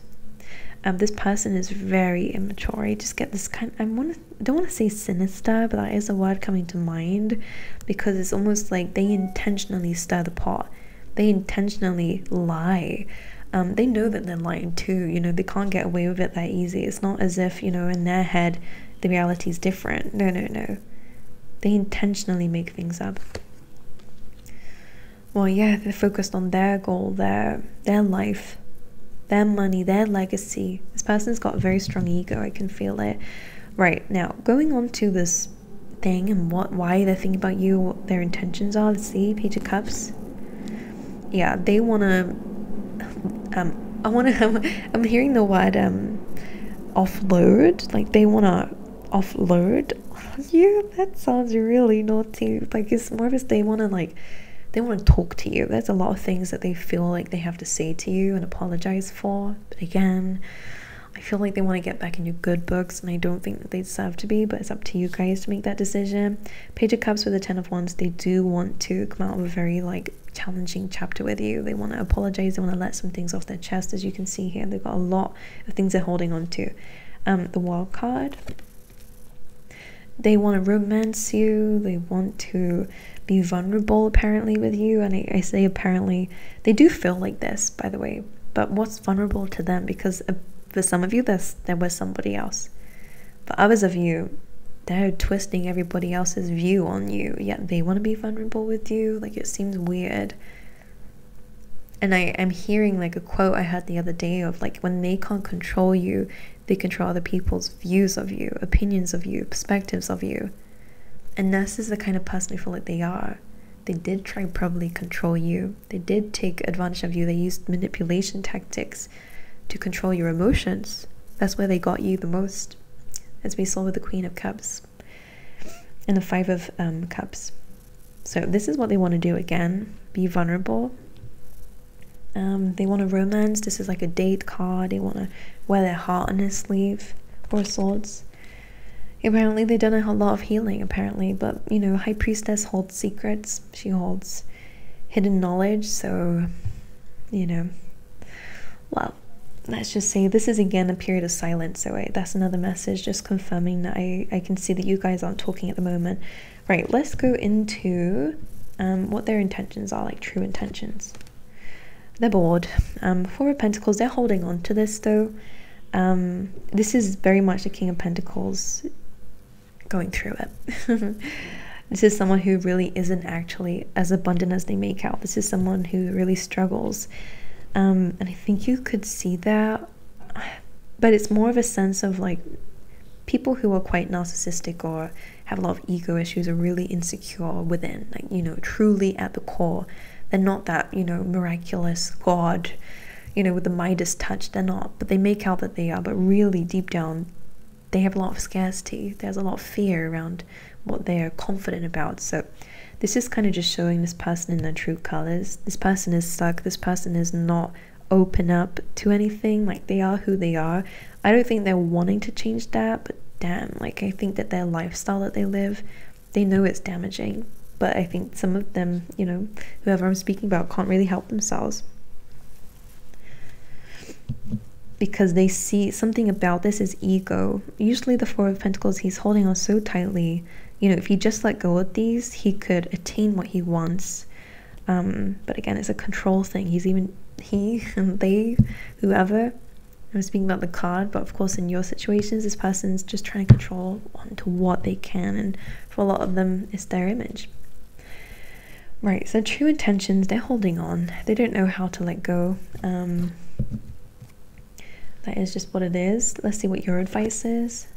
This person is very immature. I just get this kind, don't want to say sinister, but that is a word coming to mind, because it's almost like they intentionally stir the pot. They intentionally lie. They know that they're lying too, you know, they can't get away with it that easy. It's not as if, you know, in their head the reality is different. No. They intentionally make things up. Well, yeah, they're focused on their goal, their life, their money, their legacy. This person's got a very strong ego. I can feel it. Right, now, going on to this thing and why they're thinking about you, what their intentions are. Let's see, Page of Cups. Yeah, they want to... I'm hearing the word offload. Like, they want to offload you. That sounds really naughty. Like, it's more of a, they want to talk to you. There's a lot of things that they feel like they have to say to you and apologize for. But again, I feel like they want to get back in your good books, and I don't think that they deserve to be, but it's up to you guys to make that decision. Page of Cups with the 10 of Wands, they do want to come out of a very like challenging chapter with you. They want to apologize, they want to let some things off their chest. As you can see here, they've got a lot of things they're holding on to. The World card, they want to romance you, they want to be vulnerable apparently with you, and I say apparently, they do feel like this, by the way, but what's vulnerable to them? Because for some of you, there was somebody else. For others of you, they're twisting everybody else's view on you, yet they want to be vulnerable with you. Like, it seems weird. And I'm hearing like a quote I heard the other day of like, when they can't control you, they control other people's views of you, opinions of you, perspectives of you. And this is the kind of person I feel like they are. They did try probably control you. They did take advantage of you. They used manipulation tactics to control your emotions. That's where they got you the most, as we saw with the Queen of Cups and the 5 of Cups. So this is what they want to do again. Be vulnerable. They want to romance. This is like a date card. They want to wear their heart on their sleeve. 4 of Swords. Apparently they've done a lot of healing, apparently, but you know, High Priestess holds secrets. She holds hidden knowledge, so you know, well, let's just say this is again a period of silence. So that's another message, just confirming that I can see that you guys aren't talking at the moment. Right, let's go into what their intentions are, like true intentions. They're bored. 4 of Pentacles, they're holding on to this though. This is very much the King of Pentacles going through it. This is someone who really isn't actually as abundant as they make out. This is someone who really struggles. And I think you could see that, but it's more of a sense of like people who are quite narcissistic or have a lot of ego issues are really insecure within, like, you know, truly at the core. They're not that, you know, miraculous God, you know, with the Midas touch. They're not, but they make out that they are, but really deep down they have a lot of scarcity. There's a lot of fear around what they're confident about. So this is kind of just showing this person in their true colors. This person is stuck. This person is not open up to anything. Like, they are who they are. I don't think they're wanting to change that, but damn, like, I think that their lifestyle that they live, they know it's damaging. But I think some of them, you know, whoever I'm speaking about, can't really help themselves, because they see something about this is ego. Usually the 4 of Pentacles, he's holding on so tightly. You know, if he just let go of these, he could attain what he wants. But again, it's a control thing. He's even, he and they, whoever, I'm speaking about the card, but of course in your situations, this person's just trying to control onto what they can. And for a lot of them, it's their image. Right, so true intentions, they're holding on. They don't know how to let go. That is just what it is. Let's see what your advice is.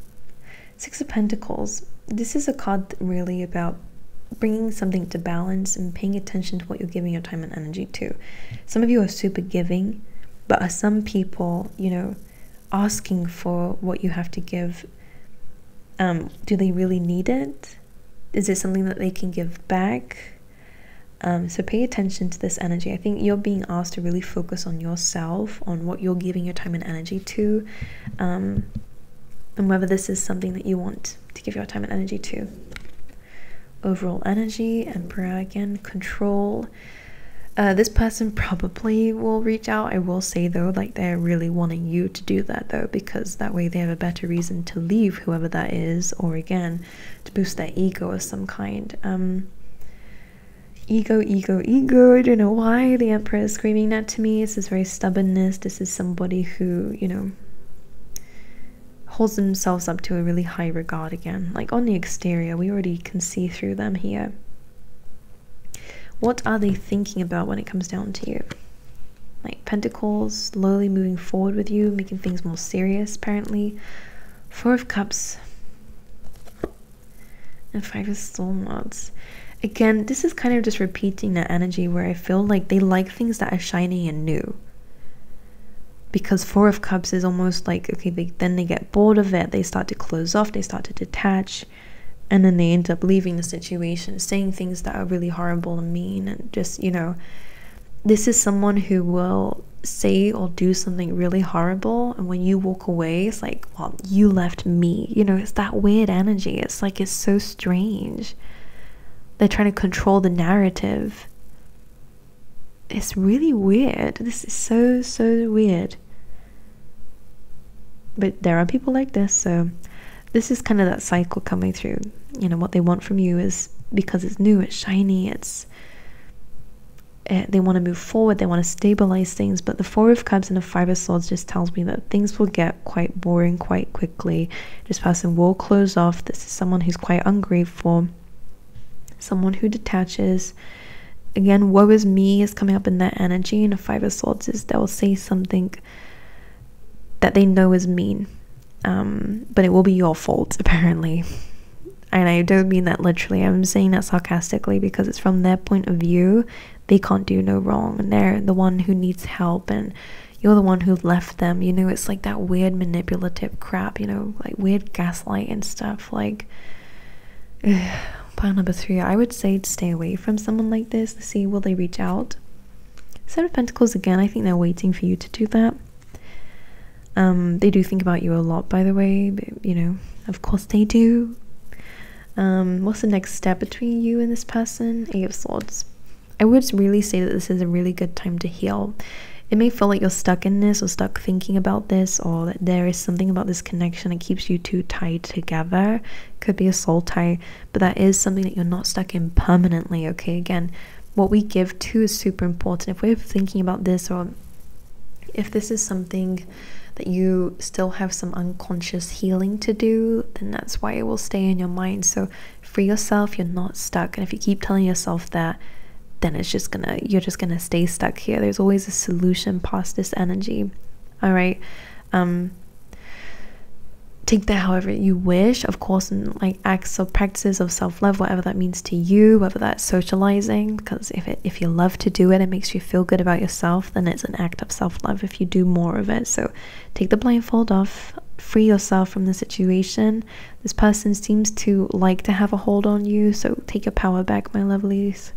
6 of Pentacles. This is a card really about bringing something to balance and paying attention to what you're giving your time and energy to. Some of you are super giving, but are some people, you know, asking for what you have to give? Do they really need it? Is it something that they can give back? So pay attention to this energy. I think you're being asked to really focus on yourself, on what you're giving your time and energy to, and whether this is something that you want to give your time and energy to. overall energy. Emperor again, control. This person probably will reach out. I will say though, like they're really wanting you to do that though, because that way they have a better reason to leave whoever that is, or again to boost their ego of some kind. Ego. I don't know why the Emperor is screaming that to me. This is very stubbornness. This is somebody who, you know, holds themselves up to a really high regard again. Like on the exterior, we already can see through them here. What are they thinking about when it comes down to you? Like Pentacles, slowly moving forward with you, making things more serious apparently. Four of Cups. And Five of Swords. Again, this is kind of just repeating that energy where I feel like they like things that are shiny and new. Because Four of Cups is almost like, okay, then they get bored of it, they start to close off, they start to detach, and then they end up leaving the situation, saying things that are really horrible and mean, and just, you know, this is someone who will say or do something really horrible, and when you walk away, it's like, well, you left me. You know, it's that weird energy. It's like, it's so strange. They're trying to control the narrative. It's really weird. This is so weird. But there are people like this, so this is kind of that cycle coming through. You know, what they want from you is, because it's new, it's shiny, they want to move forward, they want to stabilize things. But the Four of Cups and the Five of Swords just tells me that things will get quite boring quite quickly. This person will close off. This is someone who's quite ungrateful, someone who detaches. Again, woe is me is coming up in that energy, and the Five of Swords is they'll say something that they know is mean, but it will be your fault apparently. And I don't mean that literally, I'm saying that sarcastically, because it's from their point of view. They can't do no wrong, and they're the one who needs help, and you're the one who left them. You know, it's like that weird manipulative crap, you know, like weird gaslight and stuff. Like, pile number 3, I would say to stay away from someone like this. To see, will they reach out? Seven of Pentacles again, I think they're waiting for you to do that. They do think about you a lot, by the way, but, you know, of course they do. What's the next step between you and this person? Eight of Swords. I would really say that this is a really good time to heal. It may feel like you're stuck in this, or stuck thinking about this, or that there is something about this connection that keeps you two tied together. Could be a soul tie, but that is something that you're not stuck in permanently, okay? Again, what we give to is super important. If we're thinking about this, or if this is something that you still have some unconscious healing to do, then that's why it will stay in your mind. So free yourself, you're not stuck. And if you keep telling yourself that, then it's just you're just gonna stay stuck here. There's always a solution past this energy. All right, take that however you wish, of course, in like acts or practices of self-love, whatever that means to you, whether that's socializing, because if you love to do it, it makes you feel good about yourself, then it's an act of self-love if you do more of it. So take the blindfold off, free yourself from the situation. This person seems to like to have a hold on you, so take your power back, my lovelies.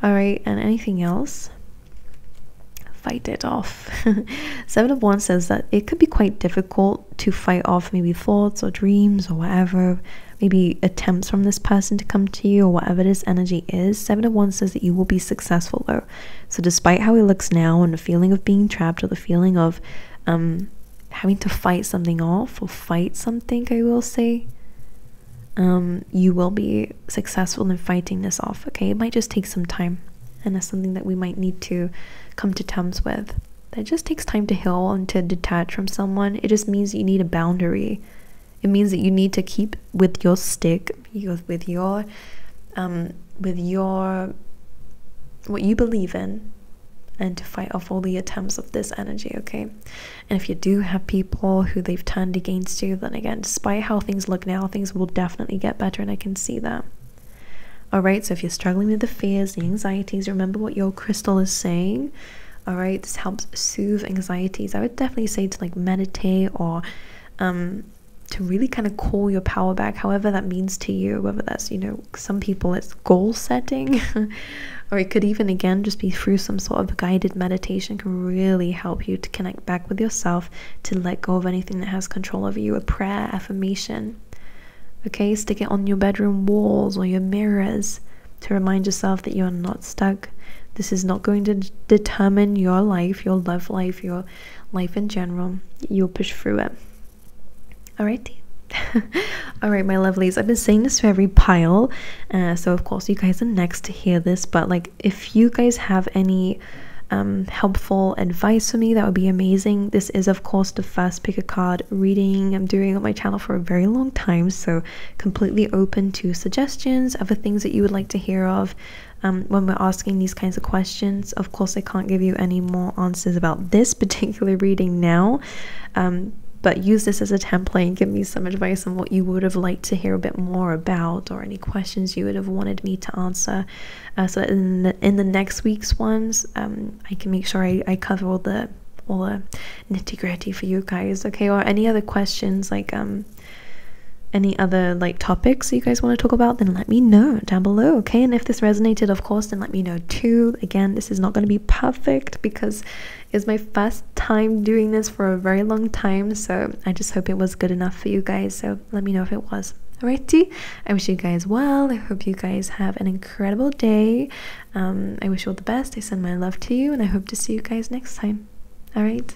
All right, and anything else? Fight it off. Seven of Wands says that it could be quite difficult to fight off maybe thoughts or dreams or whatever, maybe attempts from this person to come to you, or whatever this energy is. Seven of Wands says that you will be successful though. So despite how it looks now, and the feeling of being trapped, or the feeling of having to fight something off, or fight something, I will say, you will be successful in fighting this off, okay? It might just take some time, and that's something that we might need to come to terms with. That just takes time to heal and to detach from someone. It just means you need a boundary. It means that you need to keep with your stick, with your what you believe in, and to fight off all the attempts of this energy, okay? And if you do have people who they've turned against you, then again, despite how things look now, things will definitely get better, and I can see that. All right, so if you're struggling with the fears, the anxieties, remember what your crystal is saying. All right, this helps soothe anxieties. I would definitely say to like meditate, or to really kind of call your power back, however that means to you, whether that's, you know, some people it's goal setting, or it could even, again, just be through some sort of guided meditation, can really help you to connect back with yourself, to let go of anything that has control over you. A prayer, affirmation, Okay, stick it on your bedroom walls or your mirrors to remind yourself that you're not stuck. This is not going to determine your life, your love life, your life in general. You'll push through it. Alrighty. Alright, my lovelies, I've been saying this to every pile, so of course you guys are next to hear this, but like if you guys have any helpful advice for me, that would be amazing. This is of course the first pick a card reading I'm doing on my channel for a very long time, so completely open to suggestions, other things that you would like to hear of when we're asking these kinds of questions. Of course I can't give you any more answers about this particular reading now, but use this as a template and give me some advice on what you would have liked to hear a bit more about, or any questions you would have wanted me to answer, so that in the next week's ones I can make sure I cover all the nitty-gritty for you guys. Okay, or any other questions, like any other like topics you guys want to talk about, then let me know down below. Okay, and if this resonated, of course, then let me know too. Again, this is not going to be perfect because it's my first time doing this for a very long time, so I just hope it was good enough for you guys. So let me know if it was. Alrighty, I wish you guys well. I hope you guys have an incredible day. I wish you all the best. I send my love to you, and I hope to see you guys next time. Alright.